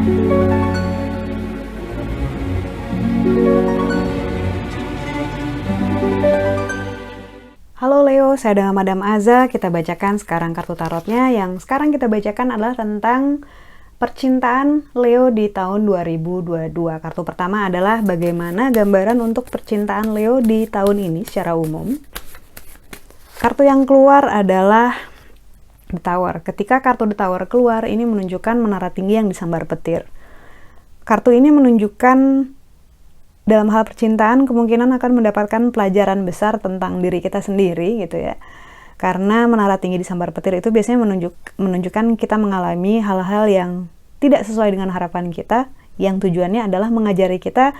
Halo Leo, saya dengan Madam Aza. Kita bacakan sekarang kartu tarotnya. Yang sekarang kita bacakan adalah tentang percintaan Leo di tahun 2022. Kartu pertama adalah bagaimana gambaran untuk percintaan Leo di tahun ini secara umum. Kartu yang keluar adalah The Tower. Ketika kartu The Tower keluar, ini menunjukkan menara tinggi yang disambar petir. Kartu ini menunjukkan dalam hal percintaan kemungkinan akan mendapatkan pelajaran besar tentang diri kita sendiri gitu ya. Karena menara tinggi disambar petir itu biasanya menunjukkan kita mengalami hal-hal yang tidak sesuai dengan harapan kita, yang tujuannya adalah mengajari kita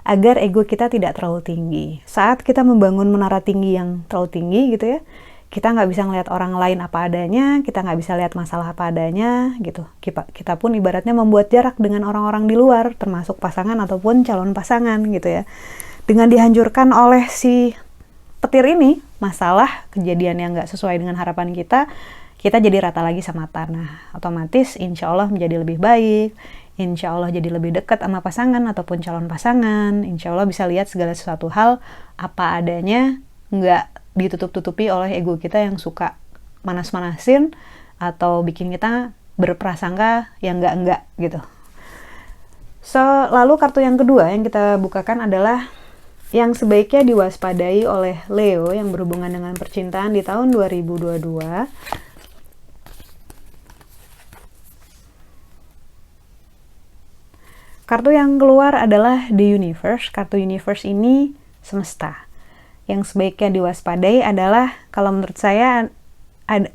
agar ego kita tidak terlalu tinggi. Saat kita membangun menara tinggi yang terlalu tinggi gitu ya, kita nggak bisa ngelihat orang lain apa adanya, kita nggak bisa lihat masalah apa adanya gitu. Kita pun ibaratnya membuat jarak dengan orang-orang di luar, termasuk pasangan ataupun calon pasangan gitu ya. Dengan dihancurkan oleh si petir ini, masalah kejadian yang nggak sesuai dengan harapan kita jadi rata lagi sama tanah. Otomatis insya Allah menjadi lebih baik, insya Allah jadi lebih dekat sama pasangan ataupun calon pasangan, insya Allah bisa lihat segala sesuatu hal apa adanya, nggak ditutup-tutupi oleh ego kita yang suka manas-manasin atau bikin kita berprasangka yang enggak gitu. So, lalu kartu yang kedua yang kita bukakan adalah yang sebaiknya diwaspadai oleh Leo yang berhubungan dengan percintaan di tahun 2022. Kartu yang keluar adalah The Universe. Kartu Universe ini semesta. Yang sebaiknya diwaspadai adalah, kalau menurut saya,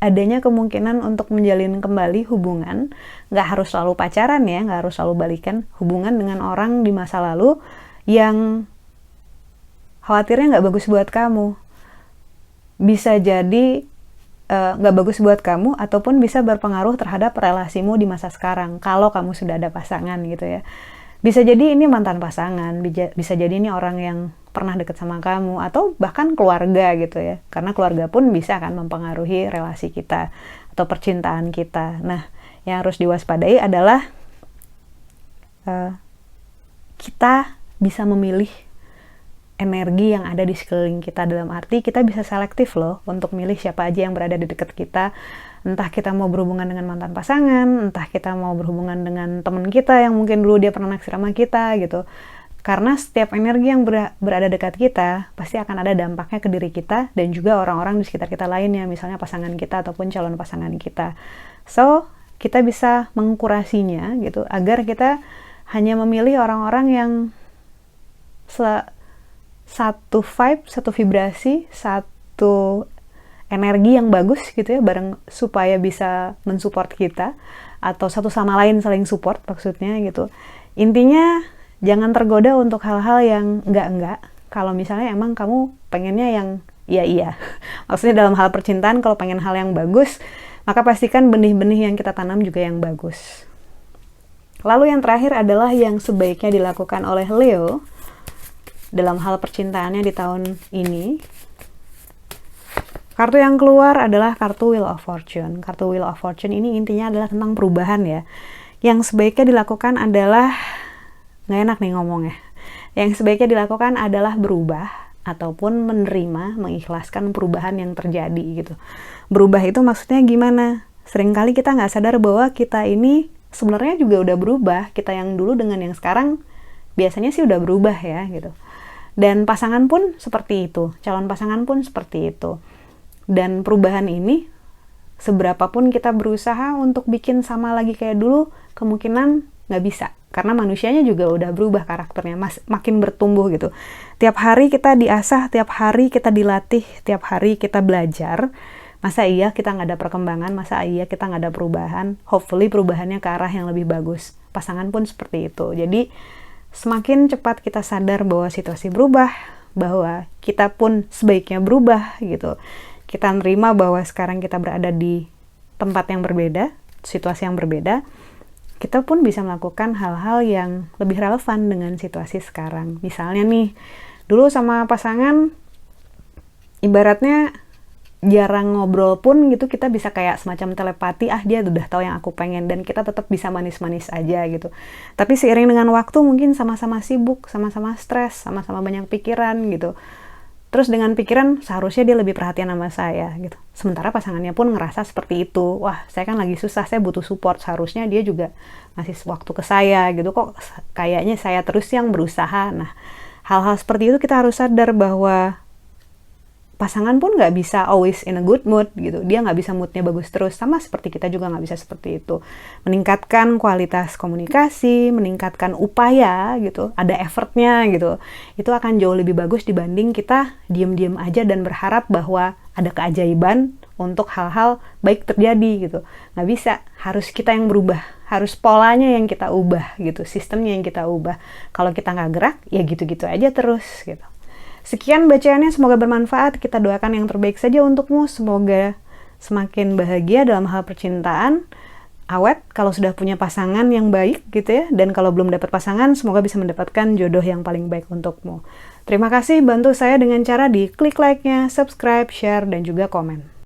adanya kemungkinan untuk menjalin kembali hubungan. Nggak harus selalu pacaran ya, nggak harus selalu balikan. Hubungan dengan orang di masa lalu yang khawatirnya nggak bagus buat kamu. Bisa jadi nggak bagus buat kamu, ataupun bisa berpengaruh terhadap relasimu di masa sekarang, kalau kamu sudah ada pasangan gitu ya. Bisa jadi ini mantan pasangan, bisa jadi ini orang yang pernah deket sama kamu, atau bahkan keluarga gitu ya. Karena keluarga pun bisa kan mempengaruhi relasi kita atau percintaan kita. Nah, yang harus diwaspadai adalah kita bisa memilih energi yang ada di sekeliling kita, dalam arti kita bisa selektif loh untuk milih siapa aja yang berada di dekat kita. Entah kita mau berhubungan dengan mantan pasangan, entah kita mau berhubungan dengan teman kita yang mungkin dulu dia pernah naksir sama kita gitu. Karena setiap energi yang berada dekat kita pasti akan ada dampaknya ke diri kita dan juga orang-orang di sekitar kita lainnya, misalnya pasangan kita ataupun calon pasangan kita. So, kita bisa mengkurasinya gitu agar kita hanya memilih orang-orang yang satu vibe, satu vibrasi, satu energi yang bagus gitu ya, bareng, supaya bisa mensupport kita atau satu sama lain saling support maksudnya gitu. Intinya jangan tergoda untuk hal-hal yang enggak. Kalau misalnya emang kamu pengennya yang iya. Maksudnya dalam hal percintaan, kalau pengen hal yang bagus, maka pastikan benih-benih yang kita tanam juga yang bagus. Lalu yang terakhir adalah yang sebaiknya dilakukan oleh Leo dalam hal percintaannya di tahun ini. Kartu yang keluar adalah kartu Wheel of Fortune. Kartu Wheel of Fortune ini intinya adalah tentang perubahan ya. Yang sebaiknya dilakukan adalah, nggak enak nih ngomongnya, yang sebaiknya dilakukan adalah berubah ataupun menerima, mengikhlaskan perubahan yang terjadi gitu. Berubah itu maksudnya gimana? Seringkali kita nggak sadar bahwa kita ini sebenarnya juga udah berubah. Kita yang dulu dengan yang sekarang biasanya sih udah berubah ya gitu. Dan pasangan pun seperti itu, calon pasangan pun seperti itu. Dan perubahan ini, seberapapun kita berusaha untuk bikin sama lagi kayak dulu, kemungkinan nggak bisa. Karena manusianya juga udah berubah karakternya, makin bertumbuh gitu. Tiap hari kita diasah, tiap hari kita dilatih, tiap hari kita belajar. Masa iya kita nggak ada perkembangan, masa iya kita nggak ada perubahan? Hopefully perubahannya ke arah yang lebih bagus. Pasangan pun seperti itu. Jadi semakin cepat kita sadar bahwa situasi berubah, bahwa kita pun sebaiknya berubah gitu. Kita nerima bahwa sekarang kita berada di tempat yang berbeda, situasi yang berbeda, kita pun bisa melakukan hal-hal yang lebih relevan dengan situasi sekarang. Misalnya nih, dulu sama pasangan, ibaratnya jarang ngobrol pun gitu, kita bisa kayak semacam telepati, dia udah tahu yang aku pengen, dan kita tetap bisa manis-manis aja gitu. Tapi seiring dengan waktu mungkin sama-sama sibuk, sama-sama stres, sama-sama banyak pikiran gitu. Terus dengan pikiran seharusnya dia lebih perhatian sama saya gitu. Sementara pasangannya pun ngerasa seperti itu. Wah, saya kan lagi susah, saya butuh support. Seharusnya dia juga ngasih waktu ke saya gitu. Kok kayaknya saya terus yang berusaha. Nah, hal-hal seperti itu kita harus sadar bahwa pasangan pun nggak bisa always in a good mood gitu. Dia nggak bisa moodnya bagus terus. Sama seperti kita juga nggak bisa seperti itu. Meningkatkan kualitas komunikasi, meningkatkan upaya gitu, ada effortnya gitu. Itu akan jauh lebih bagus dibanding kita diem-diem aja dan berharap bahwa ada keajaiban untuk hal-hal baik terjadi gitu. Nggak bisa, harus kita yang berubah. Harus polanya yang kita ubah gitu, sistemnya yang kita ubah. Kalau kita nggak gerak, ya gitu-gitu aja terus gitu. Sekian bacaannya, semoga bermanfaat. Kita doakan yang terbaik saja untukmu. Semoga semakin bahagia dalam hal percintaan. Awet kalau sudah punya pasangan yang baik gitu ya. Dan kalau belum dapat pasangan, semoga bisa mendapatkan jodoh yang paling baik untukmu. Terima kasih, bantu saya dengan cara di klik like-nya, subscribe, share, dan juga komen.